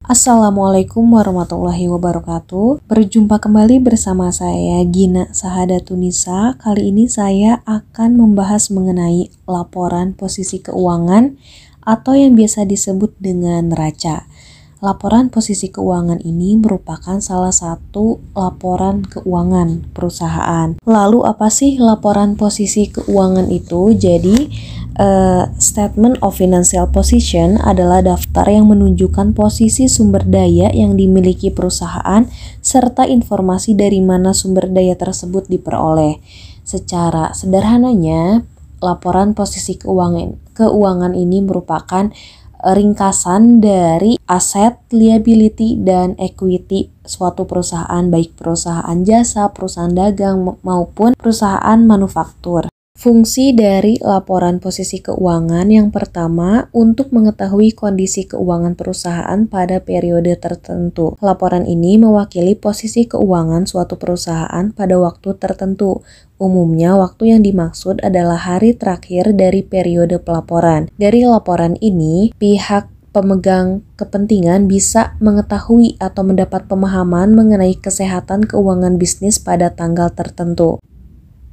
Assalamualaikum warahmatullahi wabarakatuh. Berjumpa kembali bersama saya Gina Sahadatun-Nisa. Kali ini saya akan membahas mengenai laporan posisi keuangan atau yang biasa disebut dengan neraca. Laporan posisi keuangan ini merupakan salah satu laporan keuangan perusahaan. Lalu apa sih laporan posisi keuangan itu? Jadi Statement of Financial Position adalah daftar yang menunjukkan posisi sumber daya yang dimiliki perusahaan serta informasi dari mana sumber daya tersebut diperoleh. Secara sederhananya, laporan posisi keuangan ini merupakan ringkasan dari aset, liability, dan equity suatu perusahaan, baik perusahaan jasa, perusahaan dagang, maupun perusahaan manufaktur. Fungsi dari laporan posisi keuangan yang pertama untuk mengetahui kondisi keuangan perusahaan pada periode tertentu. Laporan ini mewakili posisi keuangan suatu perusahaan pada waktu tertentu. Umumnya waktu yang dimaksud adalah hari terakhir dari periode pelaporan. Dari laporan ini, pihak pemegang kepentingan bisa mengetahui atau mendapat pemahaman mengenai kesehatan keuangan bisnis pada tanggal tertentu.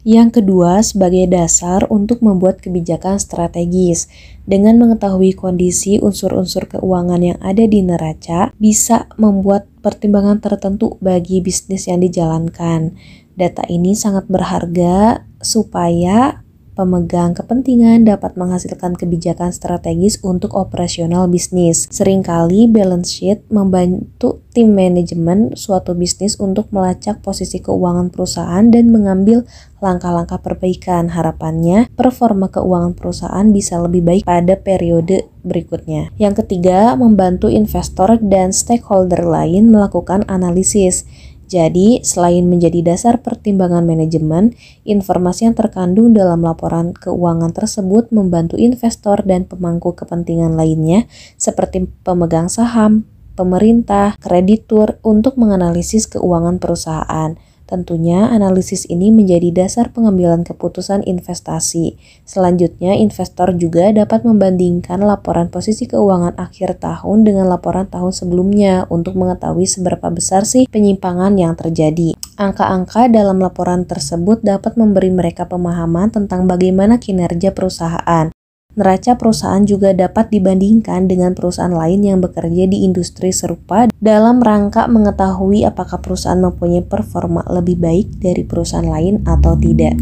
Yang kedua, sebagai dasar untuk membuat kebijakan strategis. Dengan mengetahui kondisi unsur-unsur keuangan yang ada di neraca, bisa membuat pertimbangan tertentu bagi bisnis yang dijalankan. Data ini sangat berharga supaya pemegang kepentingan dapat menghasilkan kebijakan strategis untuk operasional bisnis. Seringkali balance sheet membantu tim manajemen suatu bisnis untuk melacak posisi keuangan perusahaan dan mengambil langkah-langkah perbaikan. Harapannya, performa keuangan perusahaan bisa lebih baik pada periode berikutnya. Yang ketiga, membantu investor dan stakeholder lain melakukan analisis. Jadi, selain menjadi dasar pertimbangan manajemen, informasi yang terkandung dalam laporan keuangan tersebut membantu investor dan pemangku kepentingan lainnya seperti pemegang saham, pemerintah, kreditur untuk menganalisis keuangan perusahaan. Tentunya analisis ini menjadi dasar pengambilan keputusan investasi. Selanjutnya, investor juga dapat membandingkan laporan posisi keuangan akhir tahun dengan laporan tahun sebelumnya untuk mengetahui seberapa besar sih penyimpangan yang terjadi. Angka-angka dalam laporan tersebut dapat memberi mereka pemahaman tentang bagaimana kinerja perusahaan. Neraca perusahaan juga dapat dibandingkan dengan perusahaan lain yang bekerja di industri serupa dalam rangka mengetahui apakah perusahaan mempunyai performa lebih baik dari perusahaan lain atau tidak.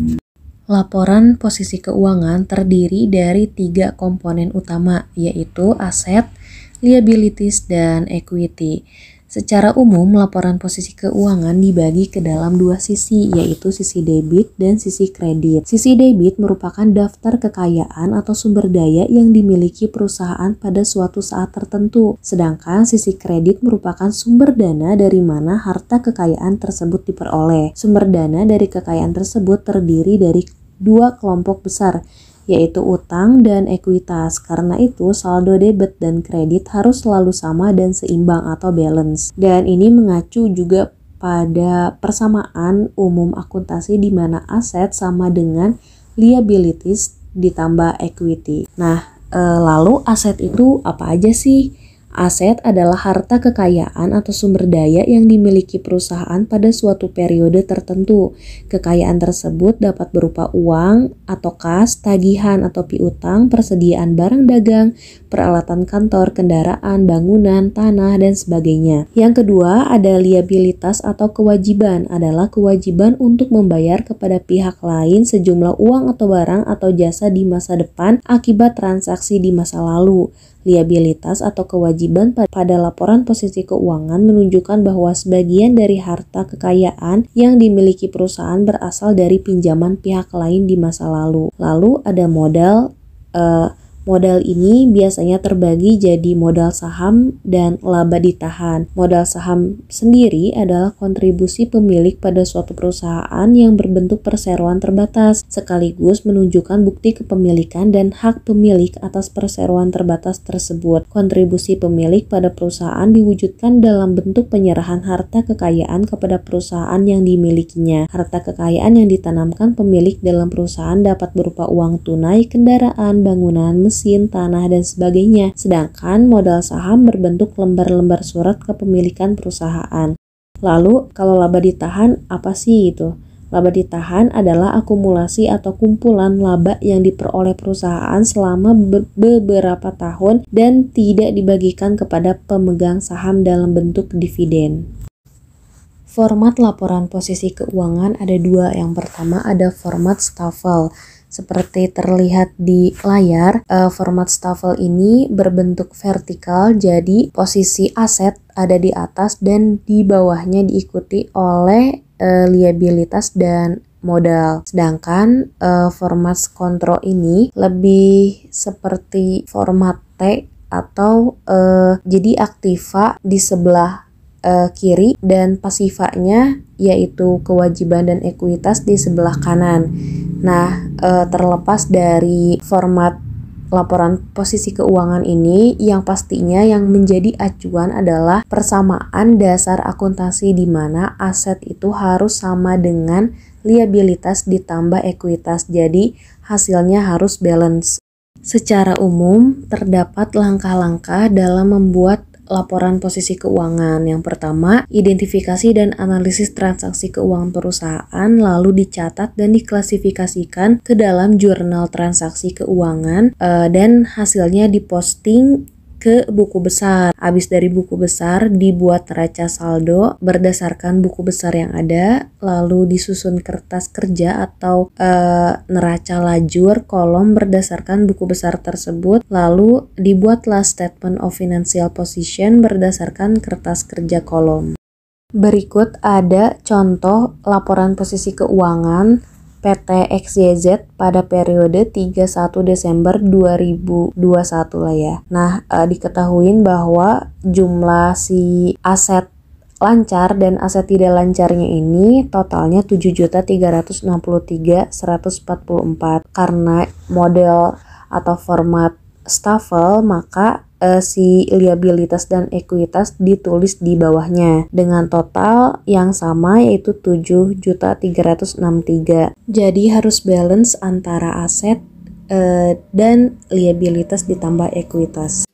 Laporan posisi keuangan terdiri dari 3 komponen utama, yaitu aset, liabilities, dan equity. Secara umum, laporan posisi keuangan dibagi ke dalam 2 sisi, yaitu sisi debit dan sisi kredit. Sisi debit merupakan daftar kekayaan atau sumber daya yang dimiliki perusahaan pada suatu saat tertentu. Sedangkan sisi kredit merupakan sumber dana dari mana harta kekayaan tersebut diperoleh. Sumber dana dari kekayaan tersebut terdiri dari 2 kelompok besar, yaitu utang dan ekuitas. Karena itu, saldo debit dan kredit harus selalu sama dan seimbang atau balance. Dan ini mengacu juga pada persamaan umum akuntansi di mana aset sama dengan liabilities ditambah equity. Nah, lalu aset itu apa aja sih? Aset adalah harta kekayaan atau sumber daya yang dimiliki perusahaan pada suatu periode tertentu. Kekayaan tersebut dapat berupa uang atau kas, tagihan atau piutang, persediaan barang dagang, peralatan kantor, kendaraan, bangunan, tanah, dan sebagainya. Yang kedua, ada liabilitas atau kewajiban, adalah kewajiban untuk membayar kepada pihak lain sejumlah uang atau barang atau jasa di masa depan akibat transaksi di masa lalu. Liabilitas atau kewajiban pada laporan posisi keuangan menunjukkan bahwa sebagian dari harta kekayaan yang dimiliki perusahaan berasal dari pinjaman pihak lain di masa lalu. Lalu ada modal. Modal ini biasanya terbagi jadi modal saham dan laba ditahan. Modal saham sendiri adalah kontribusi pemilik pada suatu perusahaan yang berbentuk perseroan terbatas, sekaligus menunjukkan bukti kepemilikan dan hak pemilik atas perseroan terbatas tersebut. Kontribusi pemilik pada perusahaan diwujudkan dalam bentuk penyerahan harta kekayaan kepada perusahaan yang dimilikinya. Harta kekayaan yang ditanamkan pemilik dalam perusahaan dapat berupa uang tunai, kendaraan, bangunan, mesin, tanah, dan sebagainya. Sedangkan modal saham berbentuk lembar-lembar surat kepemilikan perusahaan. Lalu kalau laba ditahan apa sih itu? Laba ditahan adalah akumulasi atau kumpulan laba yang diperoleh perusahaan selama beberapa tahun dan tidak dibagikan kepada pemegang saham dalam bentuk dividen. Format laporan posisi keuangan ada dua. Yang pertama ada format Staffel. Seperti terlihat di layar, format Staffel ini berbentuk vertikal, jadi posisi aset ada di atas dan di bawahnya diikuti oleh liabilitas dan modal. Sedangkan format kontrol ini lebih seperti format T atau jadi aktiva di sebelah kiri dan pasifanya yaitu kewajiban dan ekuitas di sebelah kanan. Nah, terlepas dari format laporan posisi keuangan ini, yang pastinya yang menjadi acuan adalah persamaan dasar akuntansi di mana aset itu harus sama dengan liabilitas ditambah ekuitas. Jadi, hasilnya harus balance. Secara umum, terdapat langkah-langkah dalam membuat laporan posisi keuangan. Yang pertama, identifikasi dan analisis transaksi keuangan perusahaan, lalu dicatat dan diklasifikasikan ke dalam jurnal transaksi keuangan, dan hasilnya diposting ke buku besar. Habis dari buku besar dibuat neraca saldo berdasarkan buku besar yang ada, lalu disusun kertas kerja atau neraca lajur kolom berdasarkan buku besar tersebut, lalu dibuatlah statement of financial position berdasarkan kertas kerja kolom. Berikut ada contoh laporan posisi keuangan PT XYZ pada periode 31 Desember 2021 lah ya. Nah, diketahuin bahwa jumlah si aset lancar dan aset tidak lancarnya ini totalnya 7.363.144. Karena model atau format Staffel, maka si liabilitas dan ekuitas ditulis di bawahnya dengan total yang sama yaitu 7.363. Jadi harus balance antara aset dan liabilitas ditambah ekuitas.